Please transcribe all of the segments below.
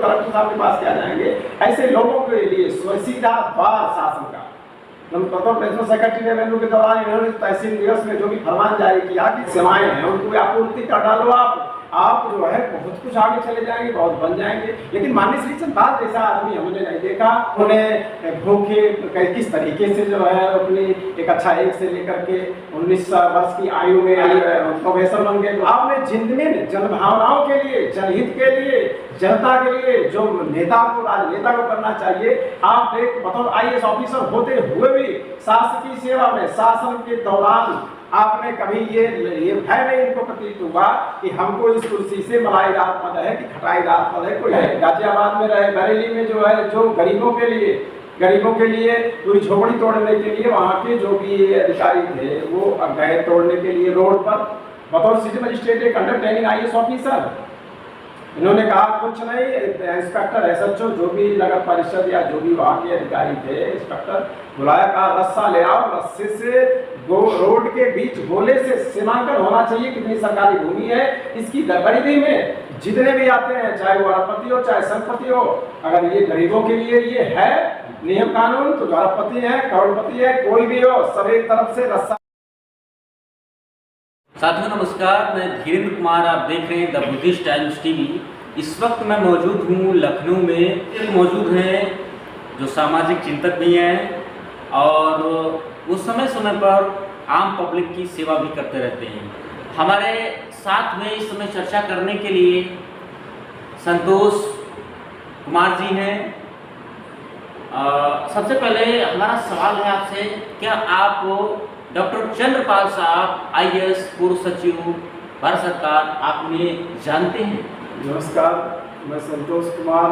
Collector साहब के पास क्या जाएंगे। ऐसे लोगों के लिए सीधा द्वार शासन का प्रिंसिपल सेक्रेटरी रेवेन्यू के दौरान इन्होंने तहसील दिवस में जो भी फरमान जारी किया कि सेवाएं हैं उनको आपूर्ति कर डालो, आप जो है बहुत कुछ आगे चले जाएंगे, बहुत बन जाएंगे। लेकिन माननीय श्री चंद्रपाल जैसा आदमी हमने नहीं देखा। उन्हें भूखे किस तरीके से जो है अपनी एक अच्छा एज से लेकर के 19 वर्ष की आयु में प्रोफेसर बन गए। आपने जिंदगी में जनभावनाओं के लिए, जनहित के लिए, जनता के लिए जो नेता को, राजनेता को करना चाहिए, आप एक बतौर IAS ऑफिसर होते हुए भी शासकीय सेवा में शासन के दौरान आपने कभी ये भय नहीं इनको प्रतीत हुआ कि हमको इस कुर्सी से मलाईदार पद है कि खटाईदार पद है। कोई गाजियाबाद में रहे, बरेली में जो है, जो गरीबों के लिए पूरी झोपड़ी तोड़ने के लिए वहाँ के जो भी अधिकारी थे वो गए तोड़ने के लिए रोड पर बतौर city magistrate under training IAS officer. इन्होंने कहा कुछ नहीं, इंस्पेक्टर SHO जो भी नगर परिषद या जो भी वहाँ के अधिकारी थे, इंस्पेक्टर बुलाया, कहा रस्सा ले आओ, रस्से से रोड के बीच गोले से सीमांकन होना चाहिए कितनी सरकारी भूमि है। इसकी परिधि में जितने भी आते हैं, चाहे वो अरबपति हो चाहे संपत्ति हो, अगर ये गरीबों के लिए ये है नियम कानून तो अरबपति है, करोड़पति है, कोई भी हो, सभी तरफ से रस्सा। साथियों नमस्कार, मैं धीरेन्द्र कुमार, आप देख रहे हैं द बुद्धिस्ट टाइम्स TV। इस वक्त मैं मौजूद हूँ लखनऊ में। मौजूद हैं जो सामाजिक चिंतक भी हैं और वो समय समय पर आम पब्लिक की सेवा भी करते रहते हैं। हमारे साथ में इस समय चर्चा करने के लिए संतोष कुमार जी हैं। सबसे पहले हमारा सवाल है आपसे, क्या आप डॉक्टर चंद्रपाल साहब IAS पूर्व सचिव भारत सरकार, आप उन्हें जानते हैं? नमस्कार, मैं संतोष कुमार।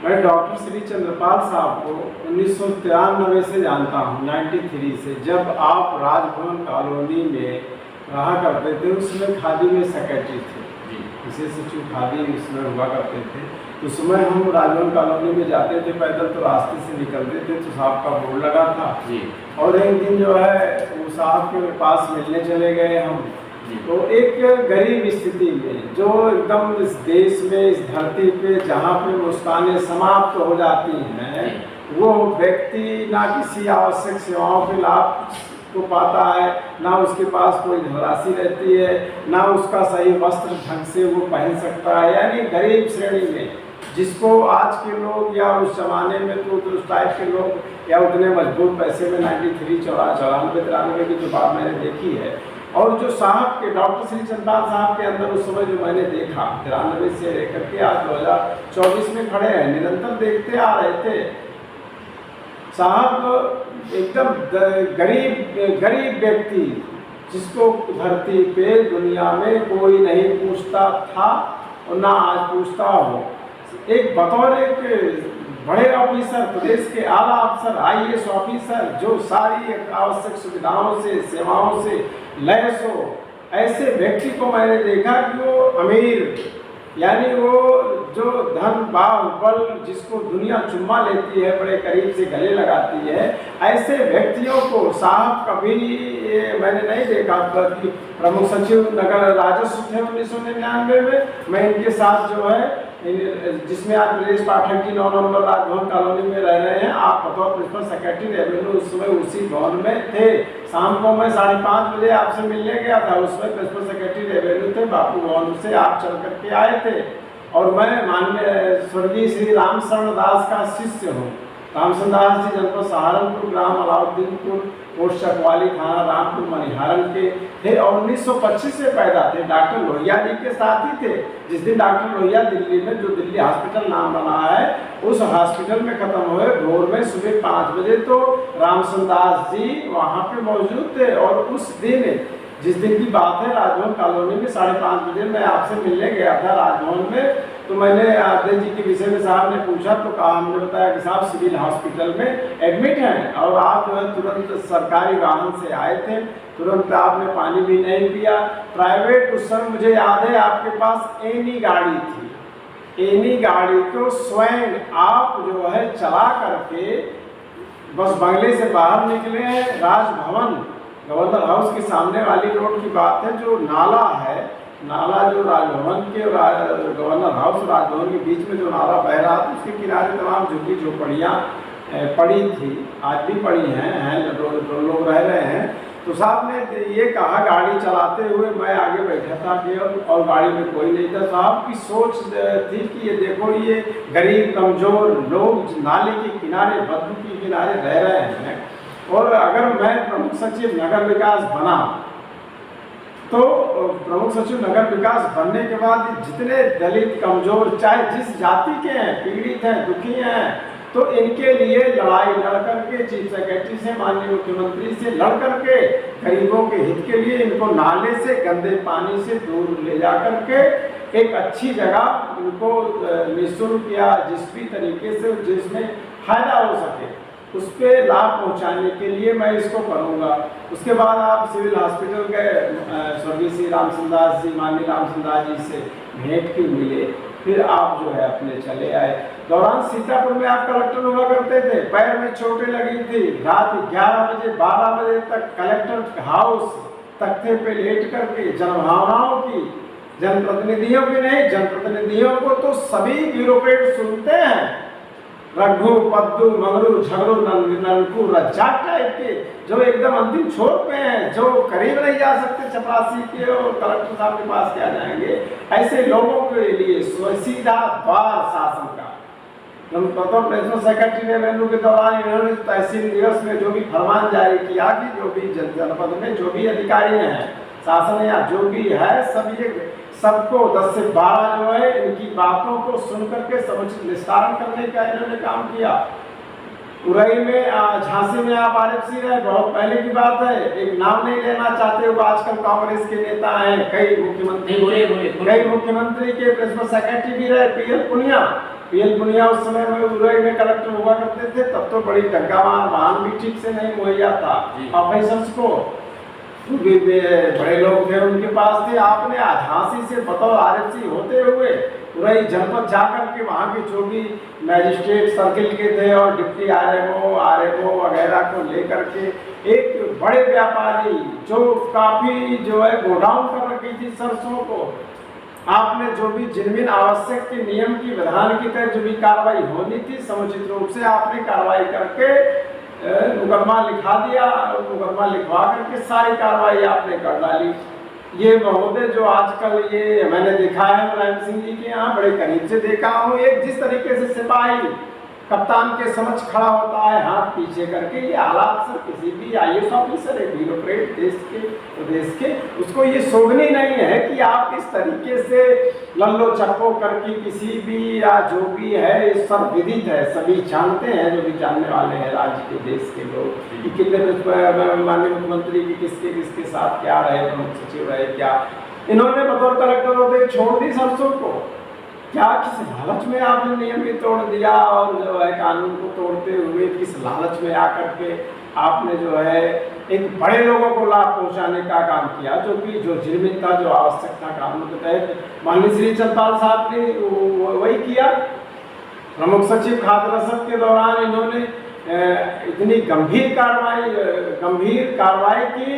मैं डॉक्टर श्री चंद्रपाल साहब को 1993 से जानता हूँ, 93 से, जब आप राजभवन कॉलोनी में रहा करते थे। उसमें खादी में सेक्रेटरी थे, विशेष सचिव खादी उसमें हुआ करते थे। उस समय हम राजभवन कॉलोनी में जाते थे पैदल, तो रास्ते से निकलते थे तो साहब का बोर्ड लगा था जी। और एक दिन जो है वो साहब के पास मिलने चले गए हम, तो एक गरीब स्थिति में, जो एकदम इस देश में, इस धरती पे जहाँ पे मुस्कानें समाप्त हो जाती हैं, वो व्यक्ति ना किसी आवश्यक सेवाओं के लाभ को पाता है, ना उसके पास कोई धनराशि रहती है, ना उसका सही वस्त्र ढंग से वो पहन सकता है। यानी गरीब श्रेणी में, जिसको आज के लोग या उस जमाने में तो उस टाइप के लोग या उतने मजबूत पैसे में 93, 94, 93 की जो बात मैंने देखी है। और जो साहब के डॉक्टर श्री चंद्रपाल साहब के अंदर उस समय जो मैंने देखा 93 से लेकर के आज 2024 में खड़े हैं, निरंतर देखते आ रहे थे। साहब एकदम गरीब व्यक्ति, जिसको धरती पे दुनिया में कोई नहीं पूछता था और ना आज पूछता हो, एक बतौर एक बड़े ऑफिसर, प्रदेश के आला अफसर, IAS ऑफिसर, जो सारी आवश्यक सुविधाओं से, सेवाओं से लैस हो, ऐसे व्यक्ति को मैंने देखा कि वो अमीर, यानी वो जो धन बल जिसको दुनिया चुम्मा लेती है, बड़े करीब से गले लगाती है, ऐसे व्यक्तियों को साहब कभी मैंने नहीं देखा। बल्कि प्रमुख सचिव नगर राजस्व थे 1999 में, मैं इनके साथ जो है जिसमें आज ब्रजेश पाठक जी 9 नंबर राजभवन कॉलोनी में रह रहे हैं, आप बतौर प्रिंसिपल सेक्रेटरी रेवेन्यू उस समय उसी भवन में थे। शाम को मैं 5:30 बजे आपसे मिलने गया था, उसमें प्रिंसिपल सेक्रेटरी रेवेन्यू थे, बापू भवन से आप चल करके आए थे। और मैं माननीय स्वर्गीय श्री रामशरण दास का शिष्य हूँ। रामशरण दास जी जनपद सहारनपुर, ग्राम अलाउद्दीनपुर, पोस्ट चकवाली, थाना रामपुर, मनिहारन के थे और 1925 से पैदा थे। डॉक्टर लोहिया जी के साथ ही थे। जिस दिन डॉक्टर लोहिया दिल्ली में, जो दिल्ली हॉस्पिटल नाम बना है, उस हॉस्पिटल में खत्म हुए भोर में सुबह 5 बजे, तो रामशरण दास जी वहाँ पे मौजूद थे। और उस दिन, जिस दिन की बात है, राजभवन कॉलोनी में 5:30 बजे मैं आपसे मिलने गया था राजभवन में। तो मैंने आदित्य जी के विषय में साहब ने पूछा, तो कहा, हमने बताया कि साहब सिविल हॉस्पिटल में एडमिट हैं और आप जो है तुरंत सरकारी वाहन से आए थे, तुरंत आपने पानी भी नहीं पिया। प्राइवेट, उस समय मुझे याद है आपके पास एनी गाड़ी थी, एनी गाड़ी को स्वयं आप जो है चला करके बस बंगले से बाहर निकले हैं। राजभवन गवर्नर हाउस के सामने वाली रोड की बात है, जो नाला है नाला जो राजभवन के गवर्नर हाउस राजभवन के बीच में जो नाला बह रहा था, उसके किनारे तमाम झुग्गी झोपड़ियाँ पड़ी थी, आज भी पड़ी हैं लोग रह रहे हैं। तो साहब ने ये कहा गाड़ी चलाते हुए, मैं आगे बैठा था केवल और गाड़ी में कोई नहीं था। साहब की सोच थी कि ये देखो, ये गरीब कमज़ोर लोग नाले के किनारे, बद्दू के किनारे रह रहे हैं, और अगर मैं प्रमुख सचिव नगर विकास बना तो प्रमुख सचिव नगर विकास बनने के बाद जितने दलित कमज़ोर, चाहे जिस जाति के हैं, पीड़ित हैं, दुखी हैं, तो इनके लिए लड़ाई लड़ करके चीफ सेक्रेटरी से, माननीय मुख्यमंत्री से लड़ करके गरीबों के हित के लिए इनको नाले से, गंदे पानी से दूर ले जा करके एक अच्छी जगह इनको निःशुल्क या जिस भी तरीके से जिसमें फायदा हो सके उस पर लाभ पहुंचाने के लिए मैं इसको करूंगा। उसके बाद आप सिविल हॉस्पिटल गए, स्वर्गीय श्री रामचंद्र दास जी, माननीय रामचंद्र दास जी से भेंट की, मिले, फिर आप जो है अपने चले आए। दौरान सीतापुर में आप कलेक्टर हुआ करते थे, पैर में चोटें लगी थी, रात 11 बजे 12 बजे तक कलेक्टर हाउस तख्ते पे लेट करके जनभावनाओं की, जनप्रतिनिधियों की नहीं, जनप्रतिनिधियों को तो सभी ब्यूरोक्रेट सुनते हैं, रघु पद्दू मंगरू झगड़ू नलकू रज्जाक टाइप के, जो एकदम अंतिम छोर पे हैं, जो करीब नहीं जा सकते चपरासी के और कलेक्टर साहब के पास क्या जाएंगे, ऐसे लोगों के लिए सीधा द्वार शासन का। प्रिंसिपल सेक्रेटरी रेवेन्यू के दौरान इन्होंने तहसील दिवस में जो भी फरमान जारी किया कि जो भी जनपद में जो भी अधिकारी हैं, शासन या जो भी है, सबको 10 से 12 जो है इनकी बातों को सुन करके समुचित निस्तारण करने का इन्होंने काम किया। उरई में, झांसी में आप RFC रहे, बहुत पहले की बात है, एक नाम नहीं लेना चाहते, वो आजकल कांग्रेस के नेता हैं, कई मुख्यमंत्री के प्रिंसिपल सेक्रेटरी भी रहे, PL पुनिया उस समय में उरई में कलेक्टर हुआ करते थे, तब तो बड़ी टंगावान वाहन भी ठीक से नहीं मुहैया था ऑफिसर्स को, बड़े लोग थे उनके पास थे। आपने झांसी से बतौर RFC होते हुए उरई जनपद जाकर के वहाँ के जो भी मैजिस्ट्रेट सर्किल के थे और डिप्टी RMO वगैरह को लेकर के एक बड़े व्यापारी जो काफ़ी जो है गोडाउन कर रखी थी सरसों को, आपने जो भी जिनमिन आवश्यक के नियम की विधान की तहत जो भी कार्रवाई होनी थी, समुचित रूप से आपने कार्रवाई करके मुकदमा लिखा दिया, मुकदमा लिखवा करके सारी कार्रवाई आपने कर डाली। ये महोदय जो आजकल ये मैंने देखा है मुलायम सिंह जी के यहाँ, बड़े करीब से देखा हूँ, एक जिस तरीके से सिपाही कप्तान के समक्ष खड़ा होता है हाथ पीछे करके, ये हालात सर किसी भी IAS ऑफिसर, एक ब्यूरोक्रेट प्रदेश के उसको ये शोभनी नहीं है कि आप इस तरीके से लल्लो चप्पो करके किसी भी या जो भी है, सब विदित है, सभी जानते हैं, जो भी जानने वाले हैं राज्य के देश के लोग कि कितने माननीय मुख्यमंत्री की किसके साथ क्या रहे, प्रमुख सचिव रहे क्या। इन्होंने बतौर कलेक्टर होते छोड़ दी सरसों को, क्या किस लालच में आपने नियम भी तोड़ दिया और जो है कानून को तोड़ते हुए किस लालच में आकर के आपने जो है एक बड़े लोगों को लाभ पहुंचाने का काम किया, जो कि जो जिनमिन था, जो आवश्यक था कानून के तहत। माननीय श्री चंद्रपाल साहब ने वही किया। प्रमुख सचिव खाद्य रसद के दौरान इन्होंने इतनी गंभीर कार्रवाई की,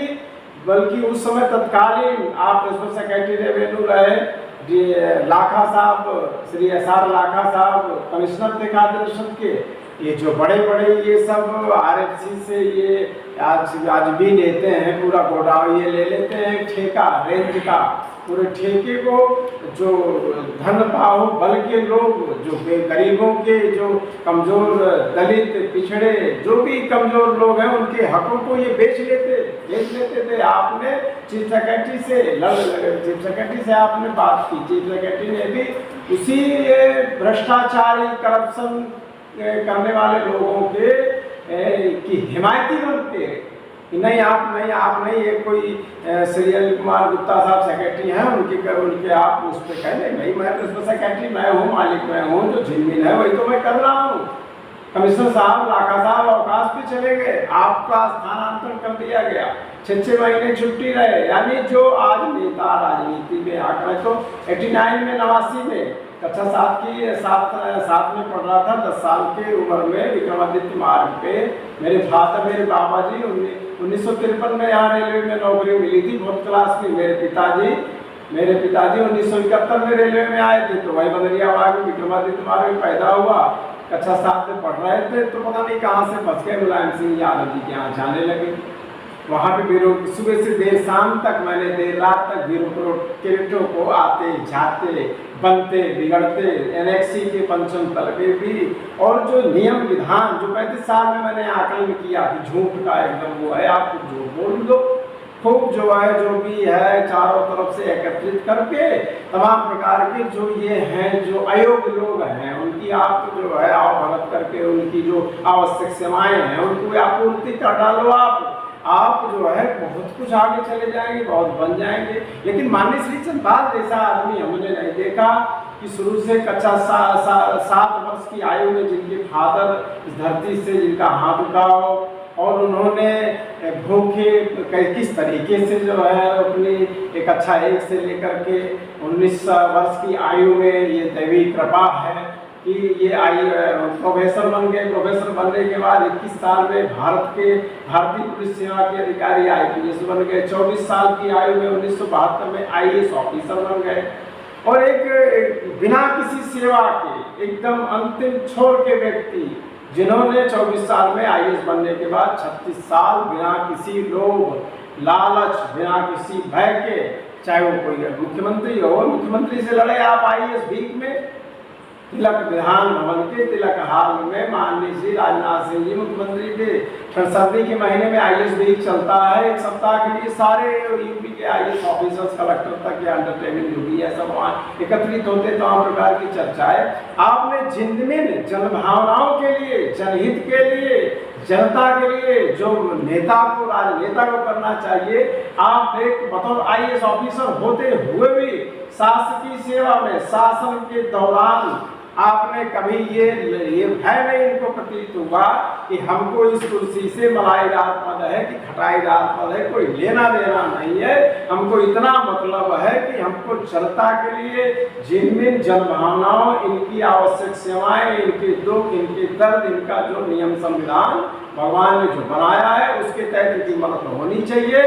बल्कि उस समय तत्कालीन आप प्रिंसिपल सेक्रेटरी रेवेन्यू रहे लाखा साहब, श्री SR लाखा साहब कमिश्नर थे खाद्य रसद के। ये जो बड़े ये सब RFC से ये आज भी लेते हैं, पूरा गोडाउन ये ले लेते हैं ठेका रेंज का, पूरे ठेके को जो धन बाहु बल के लोग, जो गरीबों के, जो कमज़ोर दलित पिछड़े जो भी कमज़ोर लोग हैं, उनके हकों को ये बेच लेते थे। आपने चीफ सेक्रेटरी से आपने बात की, चीफ सेक्रेटरी ने भी उसी भ्रष्टाचारी करप्शन करने वाले लोगों के की हिमायती बनते कि नहीं आप नहीं, ये कोई श्री कुमार गुप्ता साहब सेक्रेटरी हैं, उनके आप उस पर कह लें नहीं, मैं प्रिंसिपल सेक्रेटरी मैं हूँ, मालिक मैं हूँ, जो जिनमिन है वही तो मैं कर रहा हूँ। कमिश्नर साहब लाखा साहब अवकाश पे चले गए, आपका स्थानांतरण कर दिया गया, 6 महीने छुट्टी रहे। यानी जो आज नेता राजनीति में आकर, तो 89 में 89 में कक्षा 7 में पढ़ रहा था, 10 साल की उम्र में विक्रमादित्य मार्ग पे मेरे बाबा जी 1953 में यहाँ रेलवे में नौकरी मिली थी, 4th क्लास की। मेरे पिताजी मेरे पिताजी 1971 में रेलवे में आए थे, तो वही बदरियाबाग में विक्रमादित्य मार्ग में पैदा हुआ। कक्षा 7 में पढ़ रहे थे तो पता नहीं कहाँ से फंस गए, मुलायम सिंह यादव जी के यहाँ जाने लगे। वहाँ पे सुबह से देर शाम तक मैंने देर रात तक ब्यूरोक्रेटों को आते जाते बनते बिगड़ते एनेक्सी के पंचम तलबे भी, और जो नियम विधान जो 35 साल में मैंने आकलन किया कि झूठ का एकदम वो है, आप झूठ बोल दो खूब, जो है जो भी है चारों तरफ से एकत्रित करके तमाम प्रकार के जो ये हैं जो अयोग्य लोग हैं उनकी आप जो है आवभगत करके उनकी जो आवश्यक सेवाएं हैं उनको आपूर्ति कर डालो। आप जो है बहुत कुछ आगे चले जाएंगे, बहुत बन जाएंगे। लेकिन माननीय श्री चंद्रपाल जैसा आदमी हमने नहीं देखा कि शुरू से कक्षा 7 वर्ष की आयु में जिनके फादर इस धरती से जिनका हाथ उठा हो और उन्होंने भूखे किस तरीके से जो है अपनी एक कक्षा 1 से लेकर के 19 वर्ष की आयु में ये दैवी कृपा है कि ये प्रोफेसर बन गए। प्रोफेसर बनने के बाद 21 साल में भारतीय पुलिस सेवा के अधिकारी IPS बन गए। 24 साल की आयु में 1972 में IAS ऑफिसर बन गए। और एक बिना किसी सेवा के एकदम अंतिम छोर के व्यक्ति जिन्होंने 24 साल में IAS बनने के बाद 36 साल बिना किसी लोभ लालच बिना किसी भय के, चाहे वो कोई मुख्यमंत्री हो, मुख्यमंत्री से लड़े आप IAS भीख में, तिलक विधान भवन के तिलक हाल में माननीय श्री राजनाथ सिंह जी मुख्यमंत्री थे। फिर सर्दी के महीने में IAS वीक चलता है, एक सप्ताह के लिए सारे यूपी के IAS ऑफिसर्स कलेक्टर तक या अंडरटेनिंग जो भी है सब वहाँ एकत्रित होते, तमाम प्रकार की चर्चाएं। आपने जिंदगी में जनभावनाओं के लिए, जनहित के लिए, जनता के लिए जो नेता को राजनेता को करना चाहिए, आप एक बतौर IAS ऑफिसर होते हुए भी शासकीय सेवा में शासन के दौरान आपने कभी ये भय नहीं इनको प्रतीत हुआ कि हमको इस कुर्सी से मलाईदार पद है कि खटाईदार पद है, कोई लेना देना नहीं है। हमको इतना मतलब है कि हमको जनता के लिए जिनमें जनभावनाओं, इनकी आवश्यक सेवाएं, इनके दुख, इनके दर्द, इनका जो नियम संविधान भगवान ने जो बनाया है उसके तहत इनकी मदद होनी चाहिए।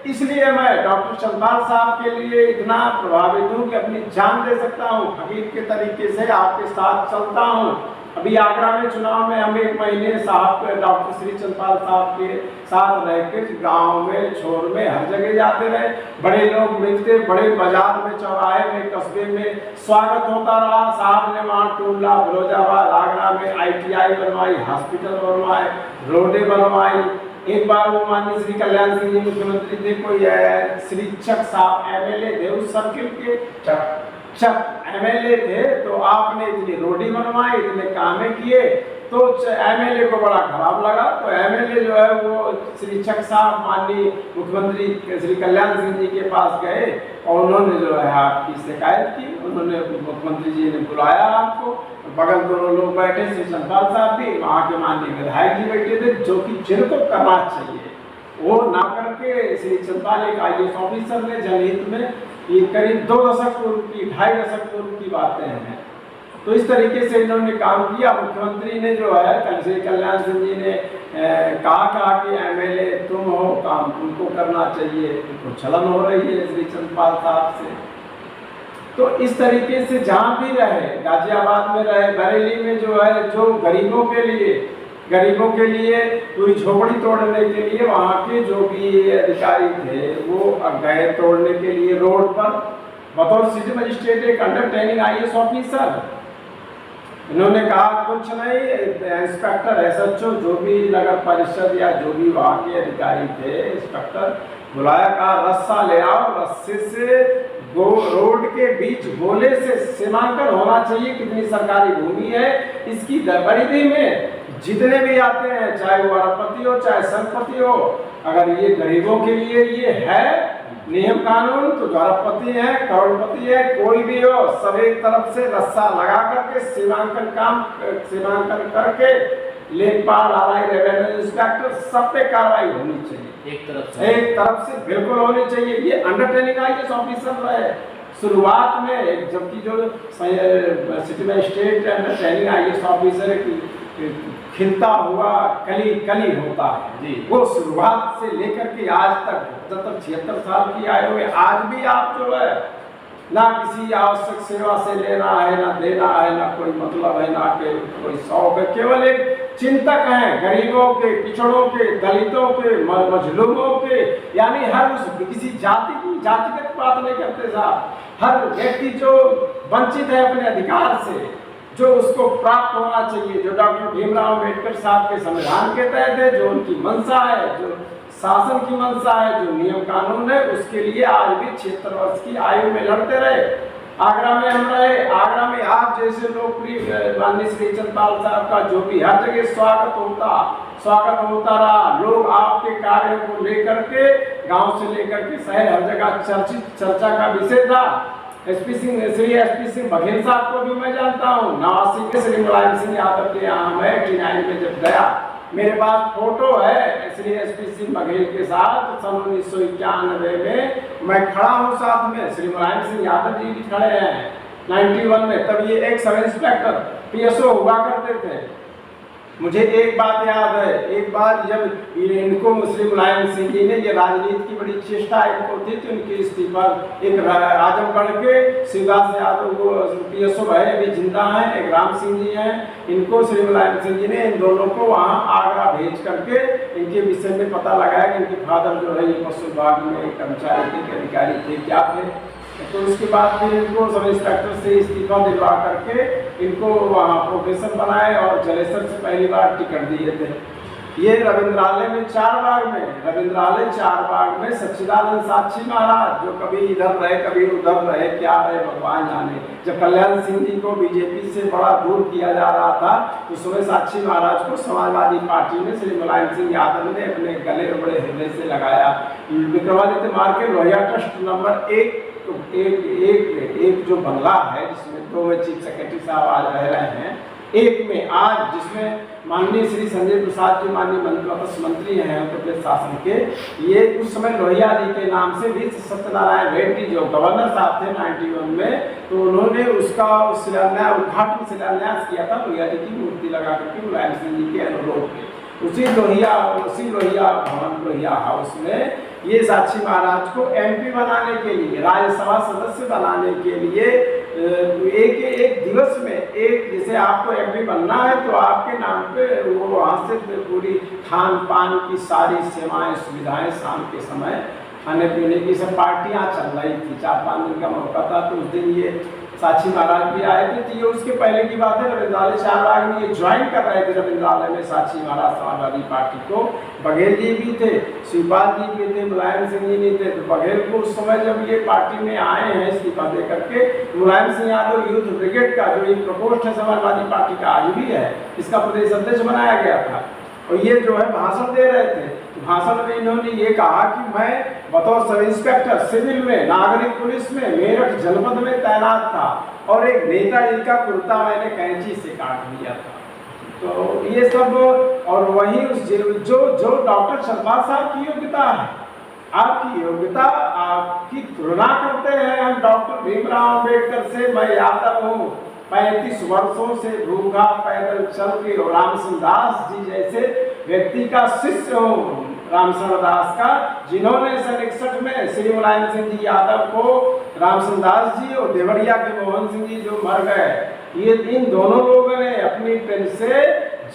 इसलिए मैं डॉक्टर चंद्रपाल साहब के लिए इतना प्रभावित हूँ कि अपनी जान दे सकता हूँ, फकीर के तरीके से आपके साथ चलता हूँ। अभी आगरा में चुनाव में हम 1 महीने साहब डॉक्टर श्री चंद्रपाल साहब के साथ रह के गाँव में, छोर में, हर जगह जाते रहे। बड़े लोग मिलते, बड़े बाजार में, चौराहे में, कस्बे में स्वागत होता रहा। साहब ने वहाँ टूला, फिरोजाबाद, आगरा में ITI बनवाई, हॉस्पिटल बनवाए, रोडें बनवाई। एक बार वो माननीय श्री कल्याण सिंह जी मुख्यमंत्री थे, कोई श्री चक साहब MLA थे, उस सर्किल के चक MLA थे, तो आपने इतनी रोडी बनवाई, इतने कामें किए, तो MLA को बड़ा खराब लगा। तो MLA जो है वो श्री चक साहब माननीय मुख्यमंत्री श्री कल्याण सिंह जी के पास गए और उन्होंने जो है आपकी शिकायत की। उन्होंने मुख्यमंत्री जी ने बुलाया आपको, बगल दोनों लोग बैठे, श्री चंद्रपाल साहब भी, वहाँ के माननीय विधायक जी बैठे थे, जो कि जिनको करना चाहिए वो ना करके श्री चंद्रपाल एक IAS ऑफिसर ने जनहित में ये करीब 2 दशक पूर्व की, 2.5 दशक पूर्व की बातें हैं। तो इस तरीके से इन्होंने काम किया। मुख्यमंत्री ने जो है श्री कल्याण सिंह जी ने कहा कि MLA तुम हो, काम तुमको करना चाहिए, तो छलन हो रही है श्री चंद्रपाल साहब से। तो इस तरीके से जहाँ भी रहे, गाजियाबाद में रहे, बरेली में जो है, जो गरीबों के लिए पूरी झोपड़ी तोड़ने के लिए वहाँ के जो भी अधिकारी थे वो गए तोड़ने के लिए रोड पर, बतौर सिटी मजिस्ट्रेट एक अंडर ट्रेनिंग IAS ऑफिसर। इन्होंने कहा कुछ नहीं, इंस्पेक्टर SHO जो भी नगर परिषद या जो भी वहाँ के अधिकारी थे, इंस्पेक्टर बुलाया, कहा रस्सा ले आओ, रस्से से रोड के बीच गोले से सीमांकन होना चाहिए कितनी सरकारी भूमि है, इसकी परिधि में जितने भी आते हैं, चाहे वो अरबपति हो चाहे संपत्ति हो, अगर ये गरीबों के लिए ये है नियम कानून, तो जो अरबपति है, करोड़पति है, कोई भी हो, सभी तरफ से रस्सा लगा करके सीमांकन करके लेखपाल, RI, रेवेन्यू इंस्पेक्टर, सब पे कार्रवाई होनी चाहिए। एक तरफ से बिल्कुल होनी चाहिए। ये अंडर ट्रेनिंग IAS ऑफिसर रहे शुरुआत में, जबकि जो सिटी में state under training IAS officer खिलता हुआ कली होता है जी, वो शुरुआत से लेकर के आज तक 75-76 साल की आयु में आज भी आप जो है ना किसी आवश्यक सेवा से लेना है, ना देना है, ना कोई मतलब है, ना कोई शौक है। केवल एक चिंतक हैं गरीबों के, पिछड़ों के, दलितों के, मजलूमों के, यानी हर उस किसी जाति की जातिगत बात नहीं करते साहब। हर व्यक्ति जो वंचित है अपने अधिकार से, जो उसको प्राप्त होना चाहिए, जो डॉक्टर भीमराव अम्बेडकर साहब के संविधान के तहत है, जो उनकी मंशा है, जो शासन की मंशा है, जो नियम कानून है, उसके लिए आज भी 76 वर्ष की आयु में लड़ते रहे। आगरा में हम रहे, आगरा में आप जैसे लोकप्रिय माननीय श्री चंद्रपाल साहब का जो भी हर जगह स्वागत होता रहा। लोग आपके कार्यों को लेकर के गांव से लेकर के शहर हर जगह चर्चा का विषय था। श्री एसपी सिंह बघेल साहब को भी मैं जानता हूँ। 89 में श्री मुलायम सिंह यादव के यहाँ मैं 89 में जब गया, मेरे पास फोटो है श्री एसपी सिंह बघेल के साथ। सन 1991 में मैं खड़ा हूँ साथ में, श्री मुलायम सिंह यादव जी भी खड़े हैं 91 में। तब ये एक सब इंस्पेक्टर पीएसओ हुआ करते थे। मुझे एक बात याद है, एक बार जब इनको मुस्लिम मुलायम सिंह जी ने ये राजनीति की बड़ी चेष्टा इनको थी तो इनके इस्तीफा एक आजमगढ़ के शिवदास यादव को पीएसओ है, अभी जिंदा हैं, एक राम सिंह जी हैं, इनको श्री मुलायम सिंह जी ने इन दोनों को वहाँ आगरा भेज करके इनके विषय में पता लगाया कि इनके फादर जो है ये पशु विभाग में कर्मचारी थे, के अधिकारी थे, क्या थे। तो उसके बाद फिर इनको सब इंस्पेक्टर से इस्तीफा दिलवा करके इनको वहाँ प्रोफेसर बनाए और जलेसर से पहली बार टिकट दिए थे। ये रविंद्रालय में चार बाग में सच्चिदानंद साक्षी महाराज जो कभी इधर रहे कभी उधर रहे, क्या रहे भगवान जाने। जब कल्याण सिंह जी को बीजेपी से बड़ा दूर किया जा रहा था तो सुबह साक्षी महाराज को समाजवादी पार्टी में श्री मुलायम सिंह यादव ने अपने गले बड़े हृदय से लगाया। विक्रमादित्य मार्ग के लोहिया ट्रस्ट नंबर 1 तो एक जो बंगला है जिसमें 2 चीफ सेक्रेटरी साहब आज रह रहे हैं, एक में आज जिसमें माननीय श्री संजय प्रसाद जी माननीय मंत्री हैं उत्तर प्रदेश शासन के, ये उस समय लोहिया जी के नाम से भी सत्यनारायण रेड्डी जो गवर्नर साहब थे 91 में, तो उन्होंने उसका उद्घाटन शिलान्यास किया था लोहिया जी की मूर्ति लगा करके मुलायम सिंह जी के अनुरोध पे। उसी लोहिया भवन लोहिया हाउस में ये साक्षी महाराज को एमपी बनाने के लिए, राज्यसभा सदस्य बनाने के लिए एक दिवस में एक, जैसे आपको एमपी बनना है तो आपके नाम पे वो वहाँ से पूरी खान पान की सारी सेवाएं सुविधाएं, शाम के समय खाने पीने की सब पार्टियाँ चल रही थी। 4-5 दिन का मौका था तो उस दिन ये साक्षी महाराज भी आए थे। तो ये उसके पहले की बात है, रविंद्रालय 4 बाग में ये ज्वाइन कर रहे थे रविंद्रालय में साक्षी महाराज समाजवादी पार्टी को। बघेल जी भी थे, शिवपाल जी भी थे, मुलायम सिंह जी नहीं थे। तो बघेल को उस समय जब ये पार्टी में आए हैं इस्तीफा दे करके, मुलायम सिंह यादव यूथ ब्रिगेड का जो एक प्रकोष्ठ है समाजवादी पार्टी का आज भी है, इसका प्रदेश अध्यक्ष बनाया गया था। और ये जो है भाषण दे रहे थे, भाषण में इन्होंने ये कहा कि मैं बतौर सब इंस्पेक्टर सिविल में नागरिक पुलिस में मेरठ जनपद में तैनात था और एक नेताजी का कुर्ता मैंने कैंची से काट लिया था। तो ये सब, और वहीं उस जो डॉक्टर चंद्रपाल साहब की योग्यता है, आपकी योग्यता, आपकी तुलना करते हैं हम डॉक्टर भीमराव अम्बेडकर से। मैं यादव हूँ, 35 वर्षों से भूखा पैदल चल के रामचंद्र दास जी जैसे व्यक्ति का शिष्य हूँ, रामचंद्र दास का, जिन्होंने सन 61 में श्री मुलायम सिंह जी यादव को रामचंद्र दास जी और देवरिया के मोहन सिंह जी जो मर गए, ये इन दोनों लोगों ने अपनी पेन से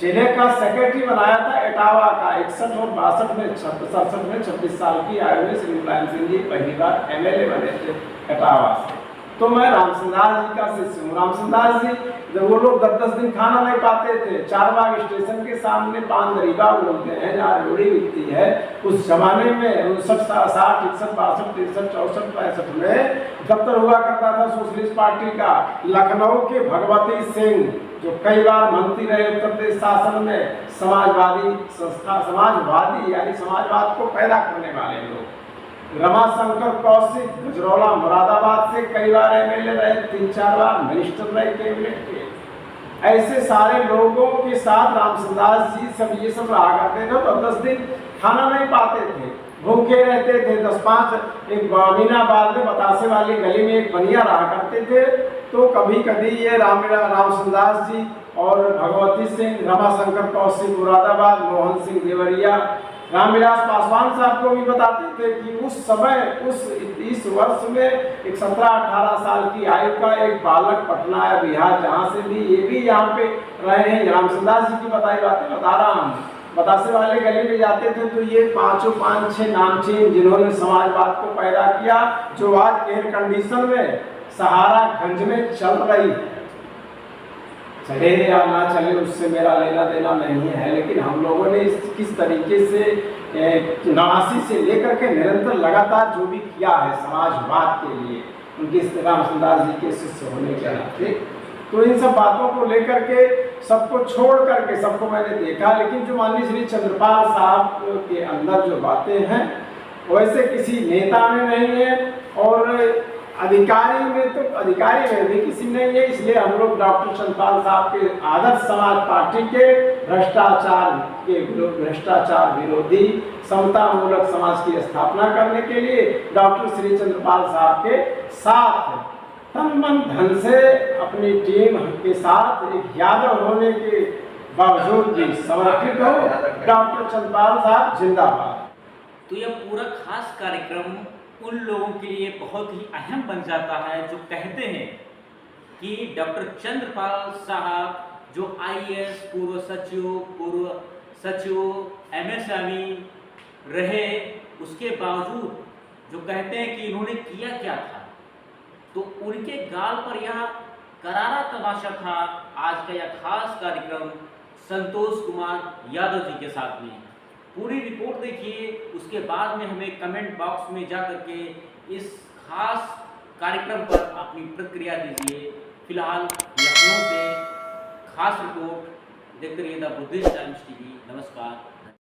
जिले का सेक्रेटरी बनाया था एटावा का। 61 और 62 में 67 में 26 साल की आयु में श्री मुलायम सिंह जी पहली बार एमएलए बने थे एटावा से। तो मैं रामचंद्र दास जी का शिष्य हूँ। रामचंद्र दास जी जब वो लोग 10-10 दिन खाना नहीं पाते थे, 4 बाग स्टेशन के सामने पान दरीबा बोलते हैं जहाँ रोड़ी बिकती है, उस जमाने में 59, 60, 61, 62, 63, 64, 65 में दफ्तर हुआ करता था सोशलिस्ट पार्टी का। लखनऊ के भगवती सिंह जो कई बार मंत्री रहे उत्तर प्रदेश शासन में, समाजवादी संस्था, समाजवादी यानी समाजवाद को पैदा करने वाले लोग। रमाशंकर कौशिक गुजरौला मुरादाबाद से कई बार एमएलए रहे, 3-4 बार मिनिस्टर रहे कैबिनेट के। ऐसे सारे लोगों के साथ रामचंद्र दास जी सब ये सब रहा करते थे। तो 10 दिन खाना नहीं पाते थे, भूखे रहते थे। 10-5 एक अमीनाबाद में बतासे वाली गली में एक बनिया रहा करते थे। तो कभी कभी ये रामचंद्र दास जी और भगवती सिंह, रमाशंकर कौशिक मुरादाबाद, मोहन सिंह देवरिया, रामविलास पासवान साहब को भी बताते थे कि उस समय इस वर्ष में एक 17-18 साल की आयु का एक बालक पटना या बिहार जहाँ से भी ये भी यहाँ पे रहे हैं। रामचंदास जी की बताई बातें बता रहा हूँ। बतासे वाले गली में जाते थे तो ये 5-6 नामचीन जिन्होंने समाजवाद को पैदा किया, जो आज एयर कंडीशन में सहारागंज में चल रही है। चले या ना चले उससे मेरा लेना देना नहीं है, लेकिन हम लोगों ने किस तरीके से 89 से लेकर के निरंतर लगातार जो भी किया है समाजवाद के लिए, उनके रामचंदास जी के शिष्य होने के नाते, तो इन सब बातों को लेकर के सबको छोड़ करके सबको मैंने देखा। लेकिन जो माननीय श्री चंद्रपाल साहब के अंदर जो बातें हैं वैसे किसी नेता में नहीं है, और अधिकारी में भी किसी नहीं है। इसलिए हम लोग डॉक्टर चंद्रपाल साहब के आदर्श समाज पार्टी के भ्रष्टाचार विरोधी समता मूलक समाज की स्थापना करने के लिए डॉक्टर श्री चंद्रपाल साहब के साथ तन मन धन से अपनी टीम के साथ एक यादव होने के बावजूद भी समर्पित हो। डॉक्टर चंद्रपाल साहब जिंदाबाद। तो यह पूरा खास कार्यक्रम उन लोगों के लिए बहुत ही अहम बन जाता है जो कहते हैं कि डॉक्टर चंद्रपाल साहब जो IAS पूर्व सचिव MSME रहे, उसके बावजूद जो कहते हैं कि इन्होंने किया क्या था, तो उनके गाल पर यह करारा तमाशा था। आज का यह खास कार्यक्रम संतोष कुमार यादव जी के साथ में। पूरी रिपोर्ट देखिए, उसके बाद में हमें कमेंट बॉक्स में जा करके इस खास कार्यक्रम पर अपनी प्रतिक्रिया दीजिए। फिलहाल लखनऊ से खास रिपोर्ट देखते रहिए द बुद्धिस्ट टाइम्स TV। नमस्कार।